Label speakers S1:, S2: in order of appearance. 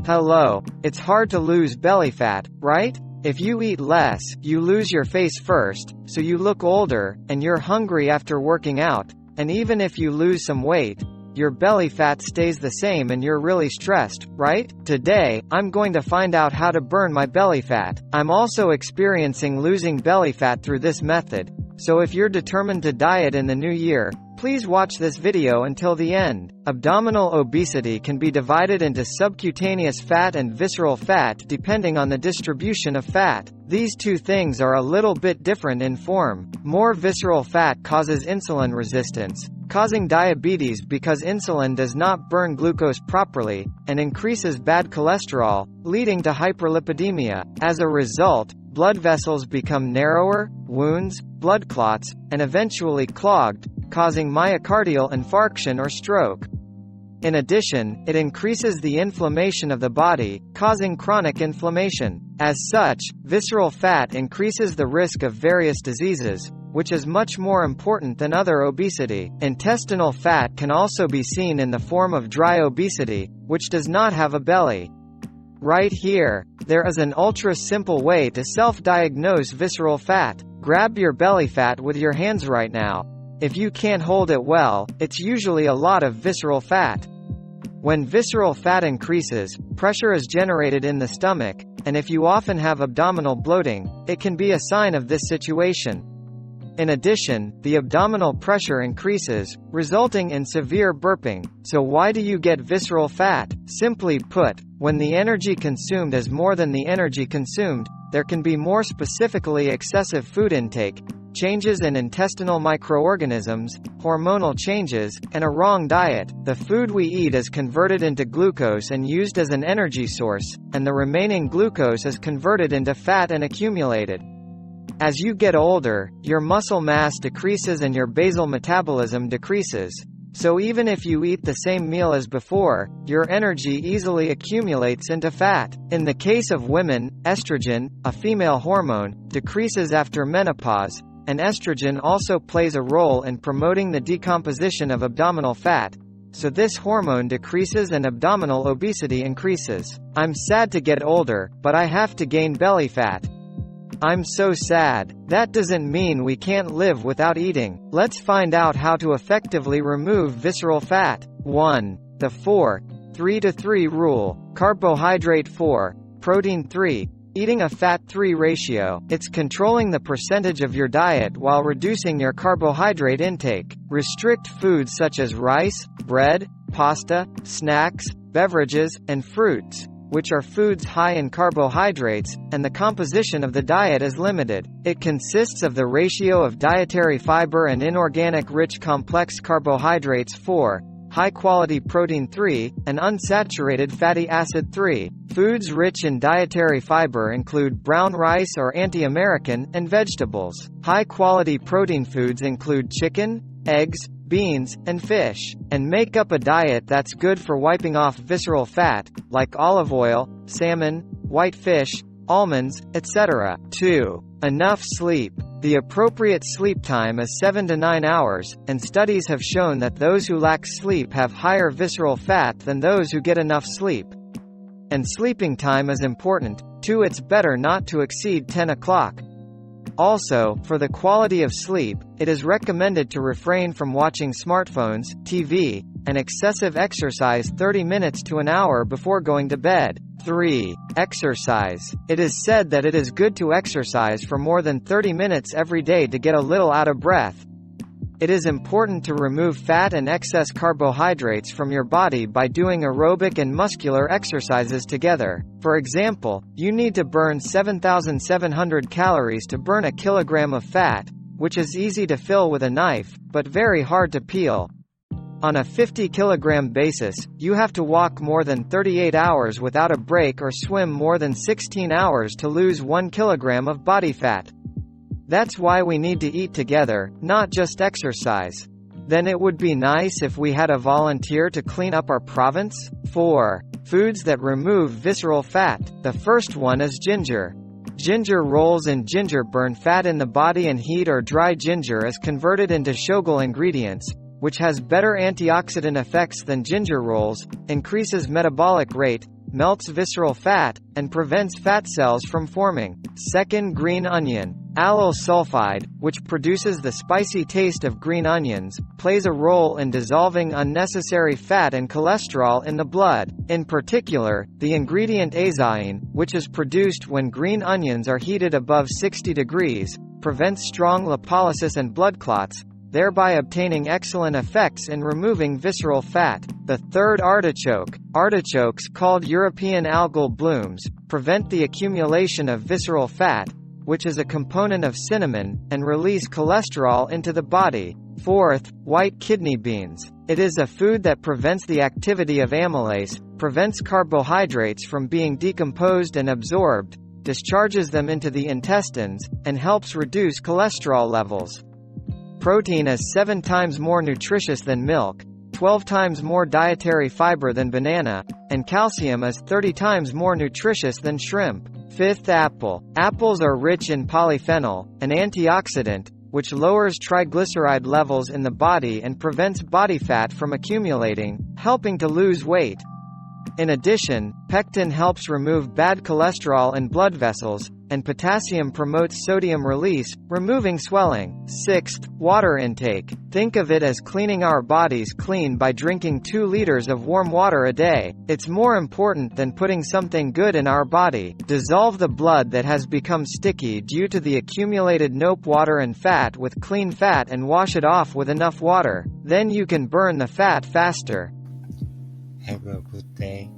S1: Hello. It's hard to lose belly fat, right? If you eat less, you lose your face first, so you look older, and you're hungry after working out, and even if you lose some weight, your belly fat stays the same and you're really stressed, right? Today, I'm going to find out how to burn my belly fat. I'm also experiencing losing belly fat through this method, so if you're determined to diet in the new year, please watch this video until the end. Abdominal obesity can be divided into subcutaneous fat and visceral fat depending on the distribution of fat. These two things are a little bit different in form. More visceral fat causes insulin resistance, causing diabetes because insulin does not burn glucose properly, and increases bad cholesterol, leading to hyperlipidemia. As a result, blood vessels become narrower, wounds, blood clots, and eventually clogged, causing myocardial infarction or stroke. In addition, it increases the inflammation of the body, causing chronic inflammation. As such, visceral fat increases the risk of various diseases, which is much more important than other obesity. Intestinal fat can also be seen in the form of dry obesity, which does not have a belly. Right here, there is an ultra-simple way to self-diagnose visceral fat. Grab your belly fat with your hands right now. If you can't hold it well, it's usually a lot of visceral fat. When visceral fat increases, pressure is generated in the stomach, and if you often have abdominal bloating, it can be a sign of this situation. In addition, the abdominal pressure increases, resulting in severe burping. So why do you get visceral fat? Simply put, when the energy consumed is more than the energy consumed, there can be more specifically excessive food intake, changes in intestinal microorganisms, hormonal changes, and a wrong diet. The food we eat is converted into glucose and used as an energy source, and the remaining glucose is converted into fat and accumulated. As you get older, your muscle mass decreases and your basal metabolism decreases. So even if you eat the same meal as before, your energy easily accumulates into fat. In the case of women, estrogen, a female hormone, decreases after menopause, and estrogen also plays a role in promoting the decomposition of abdominal fat, so this hormone decreases and abdominal obesity increases. I'm sad to get older, but I have to gain belly fat. I'm so sad. That doesn't mean we can't live without eating. Let's find out how to effectively remove visceral fat. 1. The 4-3-3 rule. Carbohydrate 4, protein 3. Eating a fat-3 ratio. It's controlling the percentage of your diet while reducing your carbohydrate intake. Restrict foods such as rice, bread, pasta, snacks, beverages, and fruits, which are foods high in carbohydrates, and the composition of the diet is limited. It consists of the ratio of dietary fiber and inorganic rich complex carbohydrates 4, high-quality protein 3, and unsaturated fatty acid 3. Foods rich in dietary fiber include brown rice or anti-American, and vegetables. High-quality protein foods include chicken, eggs, beans, and fish, and make up a diet that's good for wiping off visceral fat, like olive oil, salmon, white fish, almonds, etc. 2. Enough sleep. The appropriate sleep time is 7 to 9 hours, and studies have shown that those who lack sleep have higher visceral fat than those who get enough sleep. And sleeping time is important, too. It's better not to exceed 10 o'clock. Also, for the quality of sleep, it is recommended to refrain from watching smartphones, TV, and excessive exercise 30 minutes to an hour before going to bed. 3. Exercise. It is said that it is good to exercise for more than 30 minutes every day to get a little out of breath. It is important to remove fat and excess carbohydrates from your body by doing aerobic and muscular exercises together. For example, you need to burn 7,700 calories to burn a kilogram of fat, which is easy to fill with a knife, but very hard to peel. On a 50-kilogram basis, you have to walk more than 38 hours without a break or swim more than 16 hours to lose 1 kilogram of body fat. That's why we need to eat together, not just exercise. Then it would be nice if we had a volunteer to clean up our province. 4. Foods that remove visceral fat. The first one is ginger. Ginger rolls and ginger burn fat in the body, and heat or dry ginger is converted into shogal ingredients, which has better antioxidant effects than ginger rolls, increases metabolic rate, melts visceral fat, and prevents fat cells from forming. Second, green onion. Allyl sulfide, which produces the spicy taste of green onions, plays a role in dissolving unnecessary fat and cholesterol in the blood. In particular, the ingredient azaine, which is produced when green onions are heated above 60 degrees, prevents strong lipolysis and blood clots, thereby obtaining excellent effects in removing visceral fat. The third, artichoke. Artichokes, called European algal blooms, prevent the accumulation of visceral fat, which is a component of cinnamon, and release cholesterol into the body. Fourth, white kidney beans. It is a food that prevents the activity of amylase, prevents carbohydrates from being decomposed and absorbed, discharges them into the intestines, and helps reduce cholesterol levels. Protein is 7 times more nutritious than milk, 12 times more dietary fiber than banana, and calcium is 30 times more nutritious than shrimp. Fifth, apple. Apples are rich in polyphenol, an antioxidant, which lowers triglyceride levels in the body and prevents body fat from accumulating, helping to lose weight. In addition, pectin helps remove bad cholesterol in blood vessels, and potassium promotes sodium release, removing swelling. Sixth, water intake. Think of it as cleaning our bodies clean by drinking 2 liters of warm water a day. It's more important than putting something good in our body. Dissolve the blood that has become sticky due to the accumulated nope water and fat with clean fat and wash it off with enough water. Then you can burn the fat faster.
S2: Have a good day.